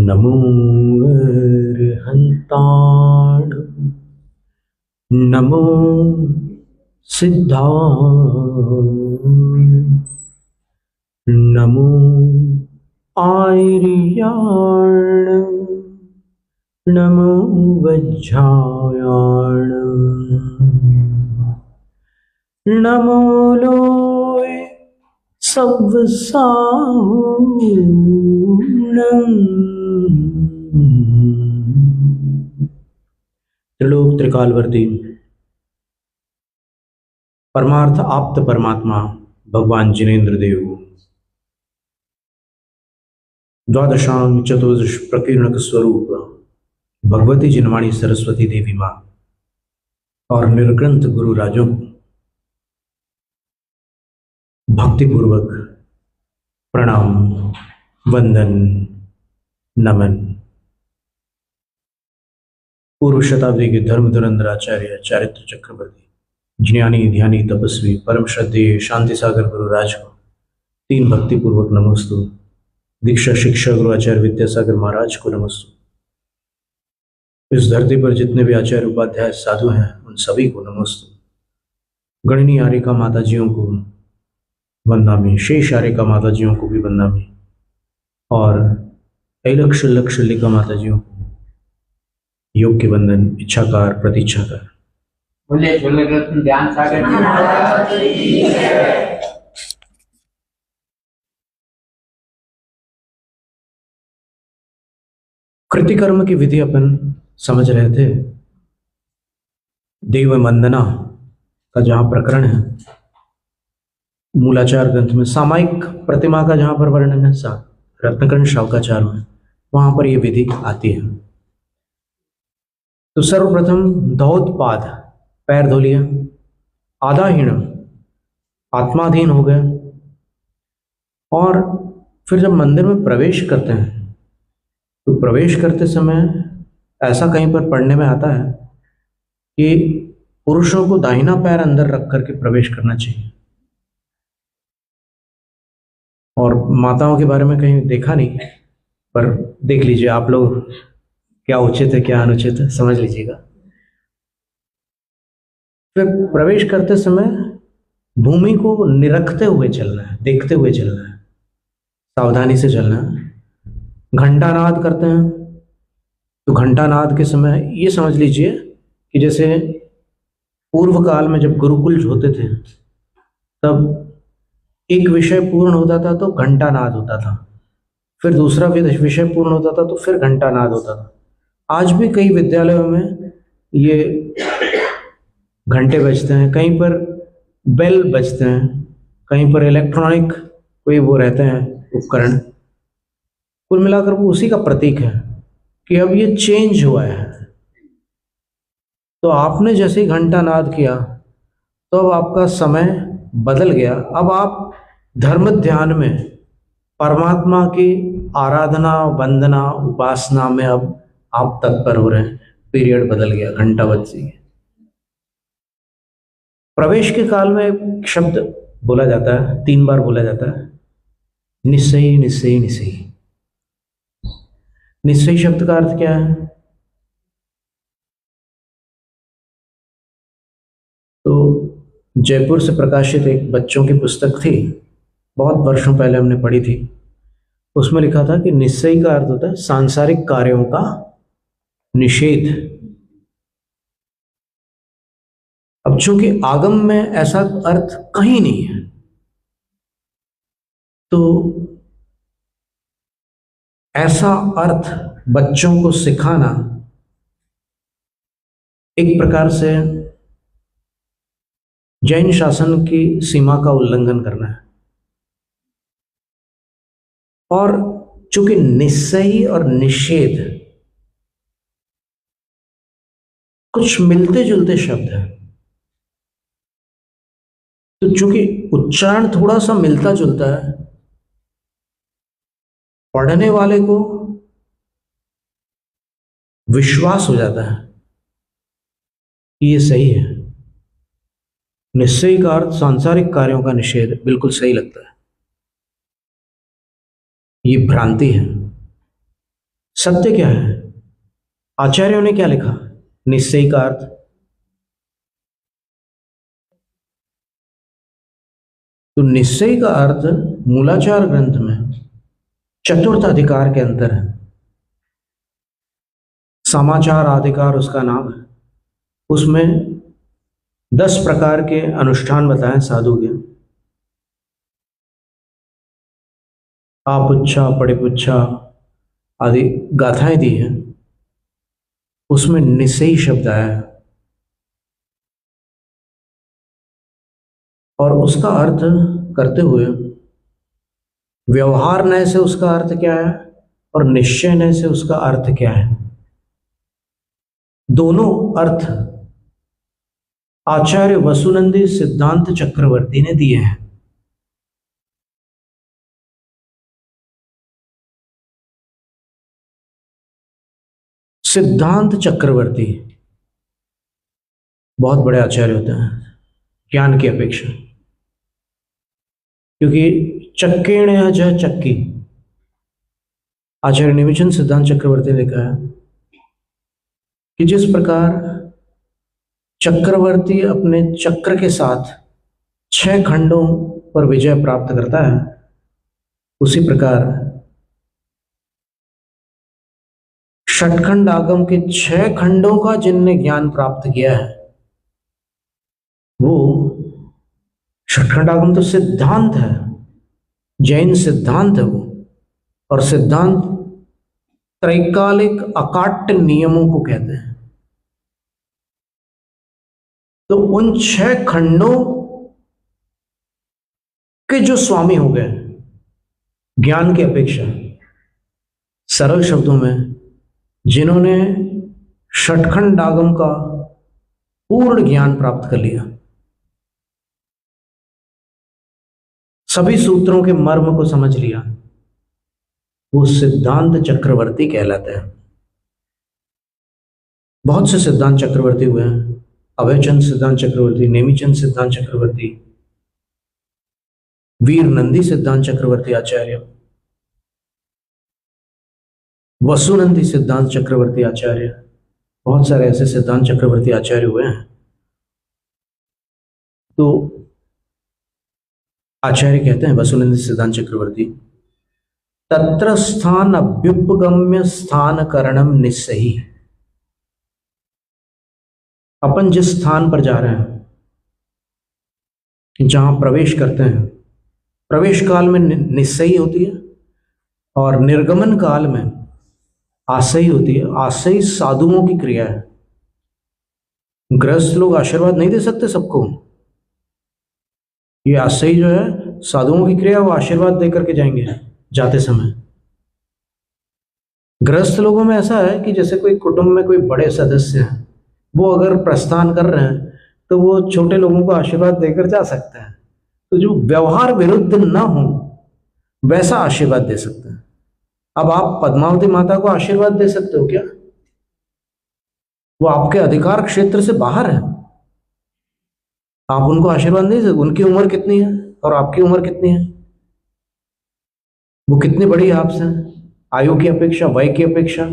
नमो अर्हन्ताण नमो सिद्धाय नमो आर्याण नमो वज्रायाण नमो लोय सव्वसाहूणम् त्रिलोक त्रिकालवर्ती परमार्थ आप्त परमात्मा भगवान जिनेन्द्र देव द्वादशांग चतुर्दश प्रकीर्णक स्वरूप भगवती जिनवाणी सरस्वती देवी माँ और निर्ग्रंथ गुरु राजों को भक्तिपूर्वक प्रणाम वंदन नमन। पूर्व शताब्दी के धर्म धुरंधर आचार्य चारित्र चक्रवर्ती ज्ञानी ध्यानी तपस्वी परम श्रद्धेय शांति सागर गुरु राज को तीन भक्तिपूर्वक नमस्तु। दीक्षा शिक्षा गुरु आचार्य विद्यासागर महाराज को नमस्तु। इस धरती पर जितने भी आचार्य उपाध्याय साधु हैं उन सभी को नमस्तु। गणनी आर्यिका माताजियों को वंदामी, शेष आर्यिका माताजियों को भी वंदामी और अलक्ष लक्षलिका माताजियों को योग के बंधन इच्छाकार प्रतीक्षाकार। ध्यान सागर कृतिकर्म की विधि अपन समझ रहे थे। देव वंदना का जहां प्रकरण है मूलाचार ग्रंथ में, सामायिक प्रतिमा का जहां पर वर्णन है रत्नकर्ण शावकाचार में, वहां पर यह विधि आती है। तो सर्वप्रथम धौतपाद पैर धो लिया, आधाहीन आत्माधीन हो गया और फिर जब मंदिर में प्रवेश करते हैं तो प्रवेश करते समय ऐसा कहीं पर पढ़ने में आता है कि पुरुषों को दाहिना पैर अंदर रख करके प्रवेश करना चाहिए और माताओं के बारे में कहीं देखा नहीं, पर देख लीजिए आप लोग क्या उचित है क्या अनुचित है, समझ लीजिएगा। फिर प्रवेश करते समय भूमि को निरखते हुए चलना है, देखते हुए चलना है, सावधानी से चलना है। घंटानाद करते हैं तो घंटानाद के समय ये समझ लीजिए कि जैसे पूर्व काल में जब गुरुकुल होते थे तब एक विषय पूर्ण होता था तो घंटानाद होता था, फिर दूसरा विषय पूर्ण होता था तो फिर घंटानाद होता था। आज भी कई विद्यालयों में ये घंटे बजते हैं, कहीं पर बेल बजते हैं, कहीं पर इलेक्ट्रॉनिक कोई वो रहते हैं उपकरण। कुल मिलाकर वो उसी का प्रतीक है कि अब ये चेंज हुआ है। तो आपने जैसे ही घंटानाद किया तो अब आपका समय बदल गया। अब आप धर्म ध्यान में परमात्मा की आराधना वंदना उपासना में अब आप तत्पर हो रहे हैं। पीरियड बदल गया, घंटा बज गई। प्रवेश के काल में एक शब्द बोला जाता है, 3 बार बोला जाता है, निश्चयी निश्चयी निश्चयी। निश्चयी शब्द का अर्थ क्या है? तो जयपुर से प्रकाशित एक बच्चों की पुस्तक थी, बहुत वर्षों पहले हमने पढ़ी थी। उसमें लिखा था कि निश्चयी का अर्थ होता है सांसारिक कार्यों का निषेध। अब चूंकि आगम में ऐसा अर्थ कहीं नहीं है तो ऐसा अर्थ बच्चों को सिखाना एक प्रकार से जैन शासन की सीमा का उल्लंघन करना है। और चूंकि निश्चयी और निषेध कुछ मिलते जुलते शब्द हैं, तो चूंकि उच्चारण थोड़ा सा मिलता जुलता है, पढ़ने वाले को विश्वास हो जाता है कि ये सही है। निश्चय का अर्थ सांसारिक कार्यों का निषेध, बिल्कुल सही लगता है। ये भ्रांति है। सत्य क्या है? आचार्यों ने क्या लिखा? निश्चय का अर्थ। तो निश्चय का अर्थ मूलाचार ग्रंथ में चतुर्थ अधिकार के अंदर है। समाचार अधिकार उसका नाम है। उसमें 10 प्रकार के अनुष्ठान बताएं साधु के। आपुच्छा पड़िपुच्छा आदि गाथाएं दी हैं, उसमें निश्चयी शब्द आया है। और उसका अर्थ करते हुए व्यवहार नय से उसका अर्थ क्या है और निश्चय नय से उसका अर्थ क्या है, दोनों अर्थ आचार्य वसुनंदी सिद्धांत चक्रवर्ती ने दिए हैं। सिद्धांत चक्रवर्ती बहुत बड़े आचार्य होते हैं ज्ञान की अपेक्षा, क्योंकि चक्केण जह चक्की, आचार्य निमिचन सिद्धांत चक्रवर्ती ने लिखा है कि जिस प्रकार चक्रवर्ती अपने चक्र के साथ 6 खंडों पर विजय प्राप्त करता है, उसी प्रकार षटखंड आगम के 6 खंडों का जिनने ज्ञान प्राप्त किया है, वो षटखंड आगम तो सिद्धांत है, जैन सिद्धांत है वो, और सिद्धांत त्रैकालिक अकाट्य नियमों को कहते हैं। तो उन 6 खंडों के जो स्वामी हो गए ज्ञान की अपेक्षा, सरल शब्दों में जिन्होंने षटखंड आगम का पूर्ण ज्ञान प्राप्त कर लिया, सभी सूत्रों के मर्म को समझ लिया, वो सिद्धांत चक्रवर्ती कहलाते हैं। बहुत से सिद्धांत चक्रवर्ती हुए हैं, अभयचंद सिद्धांत चक्रवर्ती, नेमीचंद सिद्धांत चक्रवर्ती, वीर नंदी सिद्धांत चक्रवर्ती आचार्य, वसुनंदी सिद्धांत चक्रवर्ती आचार्य, बहुत सारे ऐसे सिद्धांत चक्रवर्ती आचार्य हुए हैं। तो आचार्य कहते हैं वसुनंदी सिद्धांत चक्रवर्ती, तत्र स्थान अभ्युपगम्य स्थान करणम निस्सही। अपन जिस स्थान पर जा रहे हैं, जहां प्रवेश करते हैं, प्रवेश काल में निस्सही होती है और निर्गमन काल में आसही होती है। आसही साधुओं की क्रिया है। गृहस्थ लोग आशीर्वाद नहीं दे सकते सबको। ये आसही जो है साधुओं की क्रिया, वो आशीर्वाद देकर के जाएंगे जाते समय। गृहस्थ लोगों में ऐसा है कि जैसे कोई कुटुंब में कोई बड़े सदस्य हैं, वो अगर प्रस्थान कर रहे हैं तो वो छोटे लोगों को आशीर्वाद देकर जा सकते हैं। तो जो व्यवहार विरुद्ध ना हो वैसा आशीर्वाद दे सकते हैं। अब आप पद्मावती माता को आशीर्वाद दे सकते हो क्या? वो आपके अधिकार क्षेत्र से बाहर है, आप उनको आशीर्वाद नहीं दे सकते। उनकी उम्र कितनी है और आपकी उम्र कितनी है? वो कितनी बड़ी है आपसे, आयु की अपेक्षा, वय की अपेक्षा,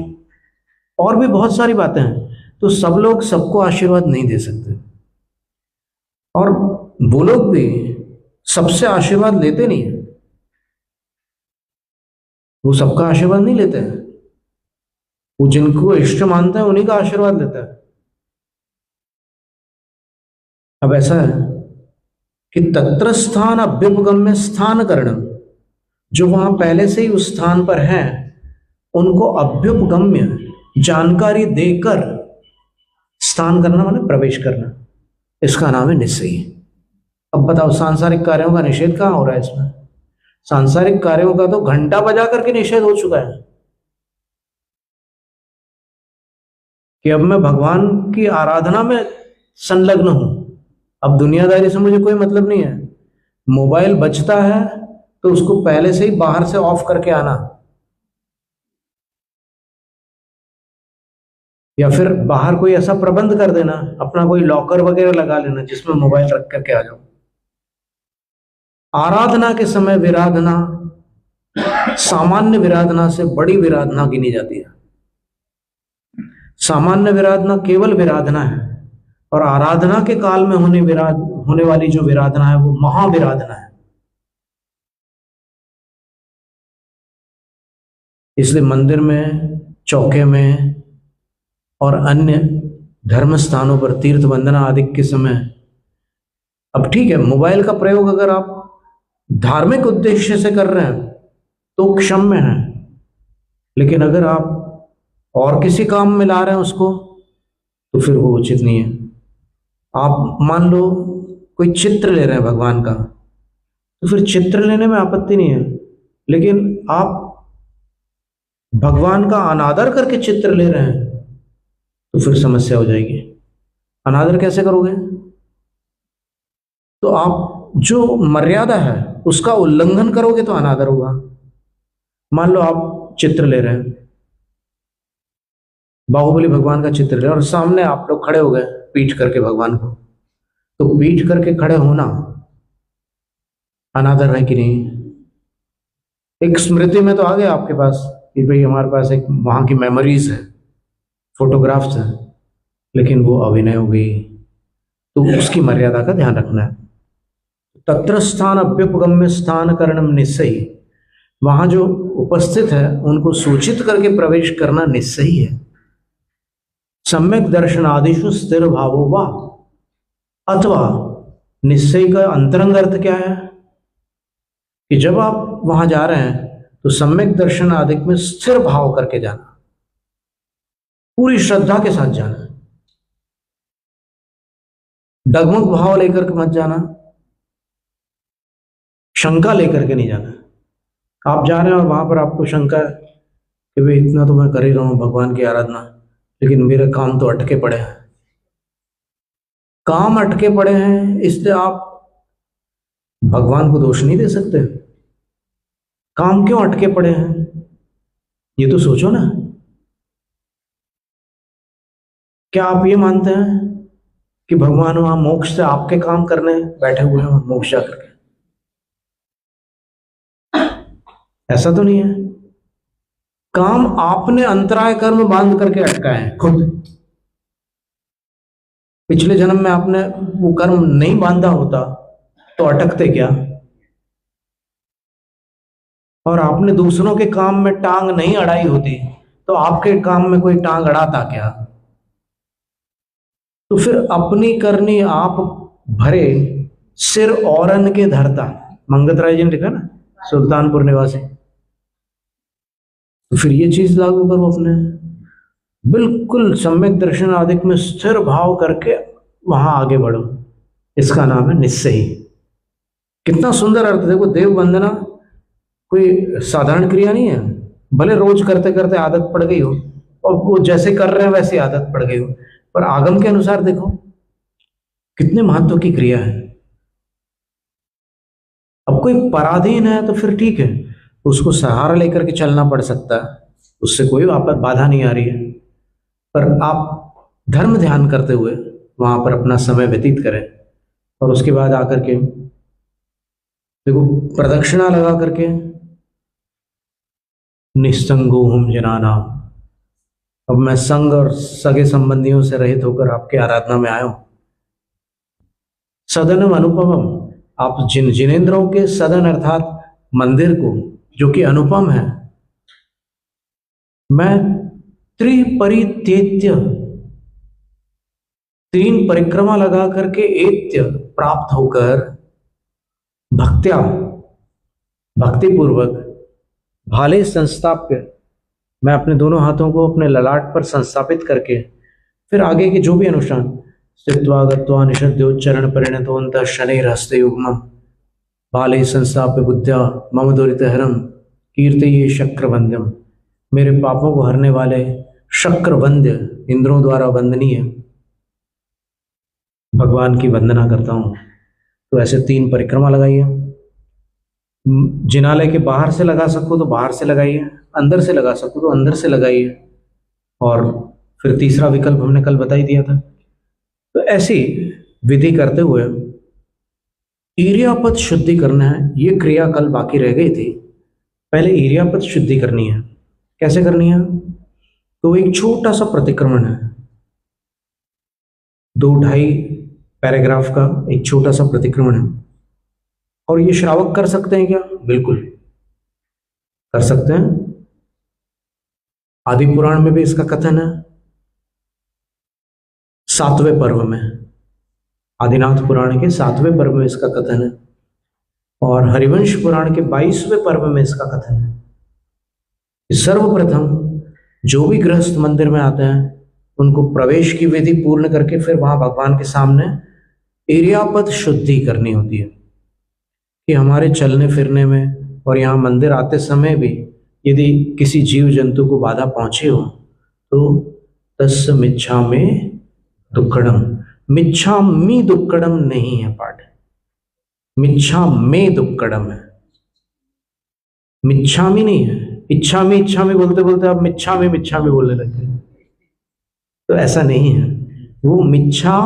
और भी बहुत सारी बातें हैं। तो सब लोग सबको आशीर्वाद नहीं दे सकते, और वो लोग भी सबसे आशीर्वाद लेते नहीं है। वो सबका आशीर्वाद नहीं लेते हैं, वो जिनको इष्ट मानते हैं उन्हीं का आशीर्वाद लेता है। अब ऐसा है कि तत्र स्थान अभ्युपगम्य स्थान करणम, जो वहां पहले से ही उस स्थान पर हैं उनको अभ्युपगम्य जानकारी देकर स्थान करना माने प्रवेश करना, इसका नाम है निश्चयी। अब बताओ सांसारिक कार्यों का निषेध कहाँ हो रहा है इसमें? सांसारिक कार्यों का तो घंटा बजा करके निषेध हो चुका है कि अब मैं भगवान की आराधना में संलग्न हूं, अब दुनियादारी से मुझे कोई मतलब नहीं है। मोबाइल बजता है तो उसको पहले से ही बाहर से ऑफ करके आना, या फिर बाहर कोई ऐसा प्रबंध कर देना, अपना कोई लॉकर वगैरह लगा लेना जिसमें मोबाइल रख करके आ जाओ। आराधना के समय विराधना सामान्य विराधना से बड़ी विराधना गिनी जाती है। सामान्य विराधना केवल विराधना है, और आराधना के काल में होने वाली जो विराधना है वो महाविराधना है। इसलिए मंदिर में, चौके में और अन्य धर्म स्थानों पर तीर्थ वंदना आदि के समय, अब ठीक है, मोबाइल का प्रयोग अगर आप धार्मिक उद्देश्य से कर रहे हैं तो क्षम्य है, लेकिन अगर आप और किसी काम में ला रहे हैं उसको तो फिर वो उचित नहीं है। आप मान लो कोई चित्र ले रहे हैं भगवान का, तो फिर चित्र लेने में आपत्ति नहीं है, लेकिन आप भगवान का अनादर करके चित्र ले रहे हैं तो फिर समस्या हो जाएगी। अनादर कैसे करोगे? तो आप जो मर्यादा है उसका उल्लंघन करोगे तो अनादर होगा। मान लो आप चित्र ले रहे हैं, बाहुबली भगवान का चित्र ले रहे हैं, और सामने आप लोग खड़े हो गए पीठ करके भगवान को, तो पीठ करके खड़े होना अनादर है कि नहीं? एक स्मृति में तो आ गया आपके पास कि भाई हमारे पास एक वहां की मेमोरीज है, फोटोग्राफ्स हैं, लेकिन वो अभिनय हो गई, तो उसकी मर्यादा का ध्यान रखना है। तत्र स्थान अभ्युपगम्य स्थान करणम निस्सयी, वहां जो उपस्थित है उनको सूचित करके प्रवेश करना निस्सयी है। सम्यक दर्शनादिषु स्थिर भावो वा, अथवा निस्सयी का अंतरंग अर्थ क्या है कि जब आप वहां जा रहे हैं तो सम्यक दर्शन आदि में स्थिर भाव करके जाना, पूरी श्रद्धा के साथ जाना, डगमग भाव लेकर के मत जाना, शंका लेकर के नहीं जाना। आप जा रहे हैं और वहां पर आपको शंका है कि भाई इतना तो मैं कर ही रहा हूं भगवान की आराधना, लेकिन मेरे काम तो अटके पड़े हैं। काम अटके पड़े हैं इसलिए आप भगवान को दोष नहीं दे सकते। काम क्यों अटके पड़े हैं ये तो सोचो ना। क्या आप ये मानते हैं कि भगवान वहां मोक्ष से आपके काम करने बैठे हुए हैं मोक्ष जा करके? ऐसा तो नहीं है। काम आपने अंतराय कर्म बांध करके अटकाए हैं खुद। पिछले जन्म में आपने वो कर्म नहीं बांधा होता तो अटकते क्या? और आपने दूसरों के काम में टांग नहीं अड़ाई होती तो आपके काम में कोई टांग अड़ाता क्या? तो फिर अपनी करनी आप भरे, सिर औरन के धरता, मंगत राय जी ने लिखा ना, सुल्तानपुर निवासी। तो फिर ये चीज लागू करो अपने, बिल्कुल सम्यक दर्शन आदि में स्थिर भाव करके वहां आगे बढ़ो। इसका नाम है निस्सयी। कितना सुंदर अर्थ। देखो, देव वंदना कोई साधारण क्रिया नहीं है। भले रोज करते करते आदत पड़ गई हो और वो जैसे कर रहे हैं वैसी आदत पड़ गई हो, पर आगम के अनुसार देखो कितने महत्व की क्रिया है। अब कोई पराधीन है तो फिर ठीक है, उसको सहारा लेकर के चलना पड़ सकता है, उससे कोई बाधा नहीं आ रही है। पर आप धर्म ध्यान करते हुए वहां पर अपना समय व्यतीत करें, और उसके बाद आकर के देखो प्रदक्षिणा लगा करके निस्संगो हम जनाना, अब मैं संग और सगे संबंधियों से रहित होकर आपके आराधना में आया हूं। सदनम अनुपमम, आप जिनेंद्रों के सदन अर्थात मंदिर को जो कि अनुपम है, मैं त्रिपरित्येत्य, तीन परिक्रमा लगा करके एत्य प्राप्त होकर भक्त्या, भक्ति पूर्वक भाले संस्थाप्य, मैं अपने दोनों हाथों को अपने ललाट पर संस्थापित करके फिर आगे के जो भी अनुष्ठान, स्थित्वा गत्वा निषद्योच्चरण परिणतोऽन्तः शनैर्हस्ते युग्मम् भाले संस्थाप्य बुद्ध्या मम दुरितहरम कीर्तये शक्रवंद्यम, मेरे पापों को हरने वाले शक्रवंद्य, इंद्रों द्वारा वंदनीय भगवान की वंदना करता हूं। तो ऐसे तीन परिक्रमा लगाइए। जिनालय के बाहर से लगा सको तो बाहर से लगाइए, अंदर से लगा सको तो अंदर से लगाइए, और फिर तीसरा विकल्प हमने कल बता ही दिया था। तो ऐसी विधि करते हुए ईर्यापद शुद्धि करना है। ये क्रिया कल बाकी रह गई थी। पहले एरियापथ शुद्धि करनी है। कैसे करनी है? तो एक छोटा सा प्रतिक्रमण है, 2-2.5 पैराग्राफ का एक छोटा सा प्रतिक्रमण है। और ये श्रावक कर सकते हैं क्या? बिल्कुल कर सकते हैं। आदि पुराण में भी इसका कथन है, 7वें पर्व में, आदिनाथ पुराण के 7वें पर्व में इसका कथन है, और हरिवंश पुराण के 22वें पर्व में इसका कथन है। सर्वप्रथम जो भी गृहस्थ मंदिर में आते हैं उनको प्रवेश की विधि पूर्ण करके फिर वहां भगवान के सामने एरियापथ शुद्धि करनी होती है, कि हमारे चलने फिरने में और यहाँ मंदिर आते समय भी यदि किसी जीव जंतु को बाधा पहुंची हो तो तस्य मिच्छामि दुक्कडम, मिच्छामि दुक्कडम नहीं है पाठ, मिच्छामि दुक्कडम है, मिच्छामि नहीं है। इच्छामि इच्छामि बोलते बोलते आप मिच्छामि मिच्छामि बोलने लगते हैं, तो ऐसा नहीं है। वो मिच्छा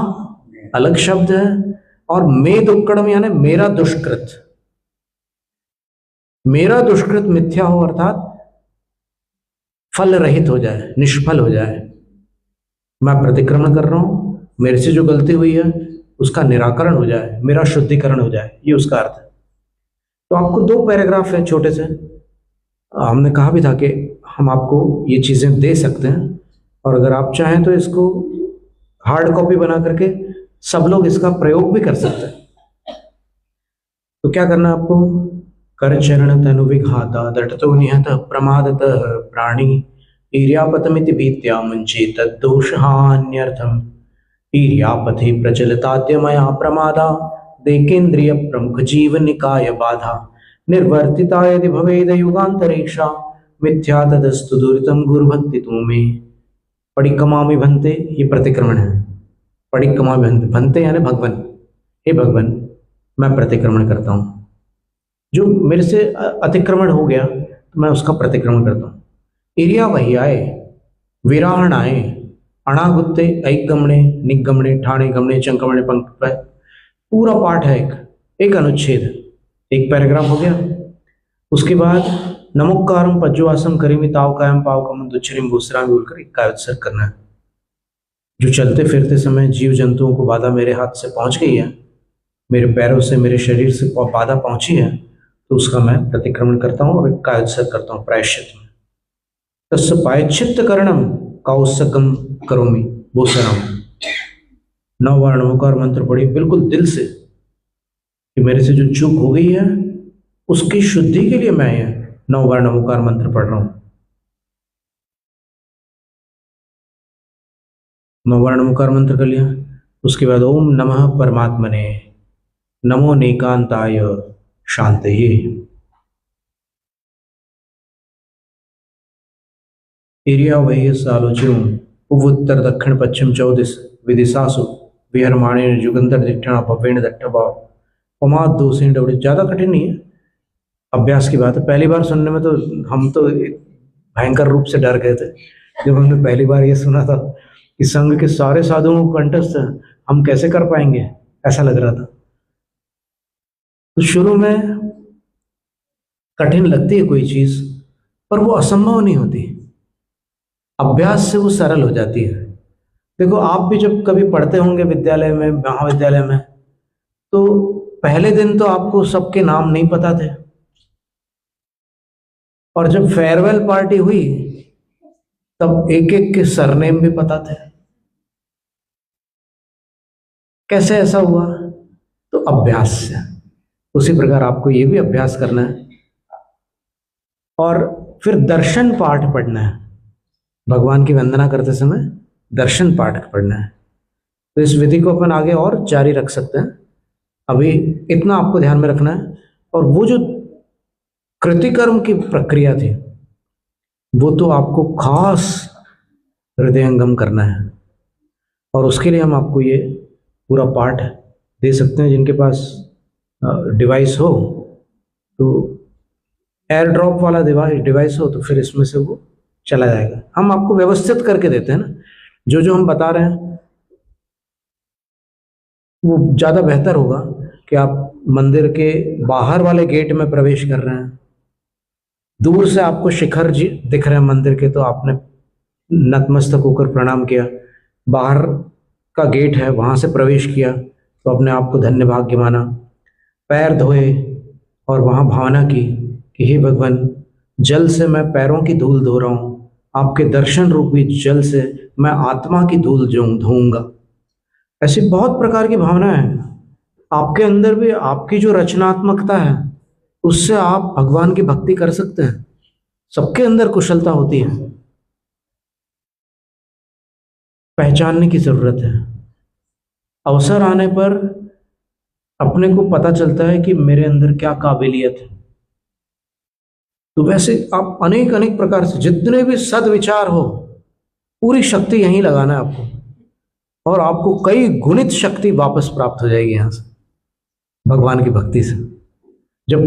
अलग शब्द है, और मे दुक्कडम यानी मेरा दुष्कृत, मेरा दुष्कृत मिथ्या हो, अर्थात फल रहित हो जाए, निष्फल हो जाए। मैं प्रतिक्रमण कर रहा हूं, मेरे से जो गलती हुई है उसका निराकरण हो जाए, मेरा शुद्धिकरण हो जाए, ये उसका अर्थ है। तो आपको 2 पैराग्राफ है छोटे से, हमने कहा भी था कि हम आपको ये चीजें दे सकते हैं, और अगर आप चाहें तो इसको हार्ड कॉपी बना करके सब लोग इसका प्रयोग भी कर सकते हैं। तो क्या करना है आपको? कर चरण तनु विघाता दटतो निहत प्रमादत प्राणी ईर्यापतमिति भीत्या मुंचे तद्दोषहान्यर्थम ईर्यापथे प्रचलिताद्य मया प्रमादा देकेन्द्रिय प्रमुख जीव निकाय बाधा निर्वर्तिता यदि भवेद युगांतरेक्षा मिथ्या तदस्तु दुरितम गुरुभक्ति तुमे पडिक्कमामि भन्ते, ये प्रतिक्रमण है। पडिक्कमामि भन्ते, भन्ते यानी भगवन, हे भगवन मैं प्रतिक्रमण करता हूँ, जो मेरे से अतिक्रमण हो गया तो मैं उसका प्रतिक्रमण करता हूँ। एरिया वही आए, विराहण आए, अणागुत्ते ऐगमणे निगमणे ठाणे गमणे चंकमणे पंक्ति, पूरा पाठ है, एक अनुच्छेद, एक पैराग्राफ हो गया। उसके बाद नमोक्कारम पज्जवासम करीमी तावकायम पावकम दुच्छरिम भूसराम बोलकर एक कायोत्सर्ग करना है। जो चलते फिरते समय जीव जंतुओं को बाधा मेरे हाथ से पहुंच गई है, मेरे पैरों से मेरे शरीर से बाधा पहुंची है, तो उसका मैं प्रतिक्रमण करता हूँ और कायोत्सर्ग करता हूँ प्रायश्चित में। तस्य प्रायश्चित्त करणम काउत्सकम करोमि भूसराम। 9 बार नमोकार मंत्र पढ़िए बिल्कुल दिल से, कि मेरे से जो चूक हो गई है उसकी शुद्धि के लिए मैं 9 बार नमोकार मंत्र पढ़ रहा हूं। 9 बार नमोकार मंत्र कर लिया। उसके बाद ओम नमः परमात्मने नमो नेकांताय शांतये। एरिया वही सालोच्यों उत्तर दक्षिण पश्चिम 14 विदिशासु विहरमाणे जुगंधर दिठा भवेण दट्ठा पमाद दोषेण डबड़े। ज़्यादा कठिन नहीं है, अभ्यास की बात है। पहली बार सुनने में तो हम तो भयंकर रूप से डर गए थे जब हमने पहली बार ये सुना था कि संघ के सारे साधुओं को कंठस्थ है, हम कैसे कर पाएंगे, ऐसा लग रहा था। तो शुरू में कठिन लगती है कोई चीज, पर वो असंभव नहीं होती, अभ्यास से वो सरल हो जाती है। देखो आप भी जब कभी पढ़ते होंगे विद्यालय में, महाविद्यालय में, तो पहले दिन तो आपको सबके नाम नहीं पता थे, और जब फेयरवेल पार्टी हुई तब एक एक के सरनेम भी पता थे। कैसे ऐसा हुआ? तो अभ्यास से। उसी प्रकार आपको ये भी अभ्यास करना है, और फिर दर्शन पाठ पढ़ना है। भगवान की वंदना करते समय दर्शन पाठ पढ़ना है। तो इस विधि को अपन आगे और जारी रख सकते हैं, अभी इतना आपको ध्यान में रखना है। और वो जो कृतिकर्म की प्रक्रिया थी वो तो आपको खास हृदयंगम करना है, और उसके लिए हम आपको ये पूरा पाठ दे सकते हैं। जिनके पास डिवाइस हो तो एयर ड्रॉप वाला डिवाइस हो तो फिर इसमें से वो चला जाएगा। हम आपको व्यवस्थित करके देते हैं ना, जो जो हम बता रहे हैं वो ज़्यादा बेहतर होगा कि आप मंदिर के बाहर वाले गेट में प्रवेश कर रहे हैं दूर से आपको शिखर जी दिख रहे हैं मंदिर के, तो आपने नतमस्तक होकर प्रणाम किया। बाहर का गेट है, वहां से प्रवेश किया तो अपने आप को धन्य भाग्य माना। पैर धोए और वहां भावना की कि हे भगवान, जल से मैं पैरों की धूल धो रहा हूं, आपके दर्शन रूपी जल से मैं आत्मा की धूल जो धोऊंगा। ऐसी बहुत प्रकार की भावना है आपके अंदर भी। आपकी जो रचनात्मकता है उससे आप भगवान की भक्ति कर सकते हैं। सबके अंदर कुशलता होती है, पहचानने की जरूरत है। अवसर आने पर अपने को पता चलता है कि मेरे अंदर क्या काबिलियत है। तो वैसे आप अनेक अनेक प्रकार से जितने भी सद्विचार हो, पूरी शक्ति यहीं लगाना है आपको, और आपको कई गुणित शक्ति वापस प्राप्त हो जाएगी यहां से, भगवान की भक्ति से। जब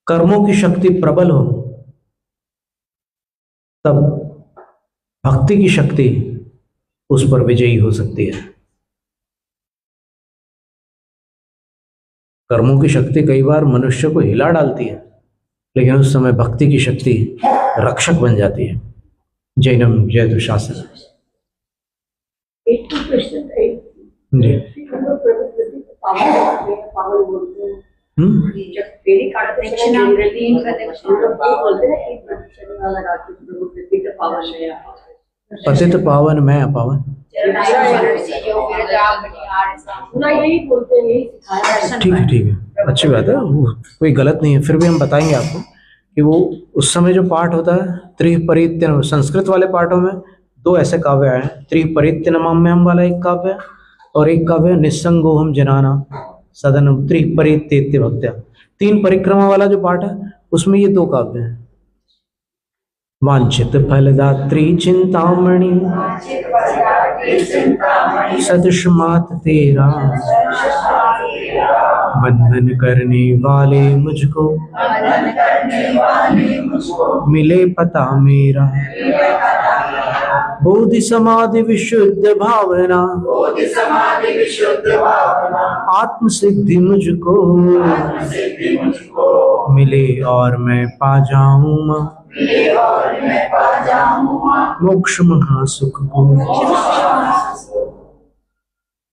कर्मों की शक्ति प्रबल हो तब भक्ति की शक्ति उस पर विजयी हो सकती है। कर्मों की शक्ति कई बार मनुष्य को हिला डालती है, लेकिन उस समय भक्ति की शक्ति रक्षक बन जाती है। जैनम जयतु शास्त्र। एक क्वेश्चन है जी। जब पेड़ी काटते हैं जनरली बोलते हैं कि प्रदक्षिण वाला लगाते हैं प्रभु प्रति पावन है, पतित पावन मैं अपावन। पूरा यही बोलते हैं, यही सिखाया। ठीक है, ठीक है, अच्छी बात है, वो कोई गलत नहीं है। फिर भी हम बताएंगे आपको कि वो उस समय जो पाठ होता है त्रिपरित्य, संस्कृत वाले पाठों में दो ऐसे काव्य आए हैं। त्रिपरित्य नमाम्यहम् वाला एक काव्य है, और एक काव्य है निस्संगोहम जनाना सदनम त्रिपरित्य भक्त्या। 3 परिक्रमा वाला जो पाठ है उसमें ये 2 काव्य हैं। वांछित फलदात्री चिंतामणि सदृश मात तेरा, वंदन करने वाले मुझको मिले पता मेरा। बोधि समाधि विशुद्ध भावना, आत्म सिद्धि मुझको मिले और मैं पा जाऊं मोक्ष महासुख को।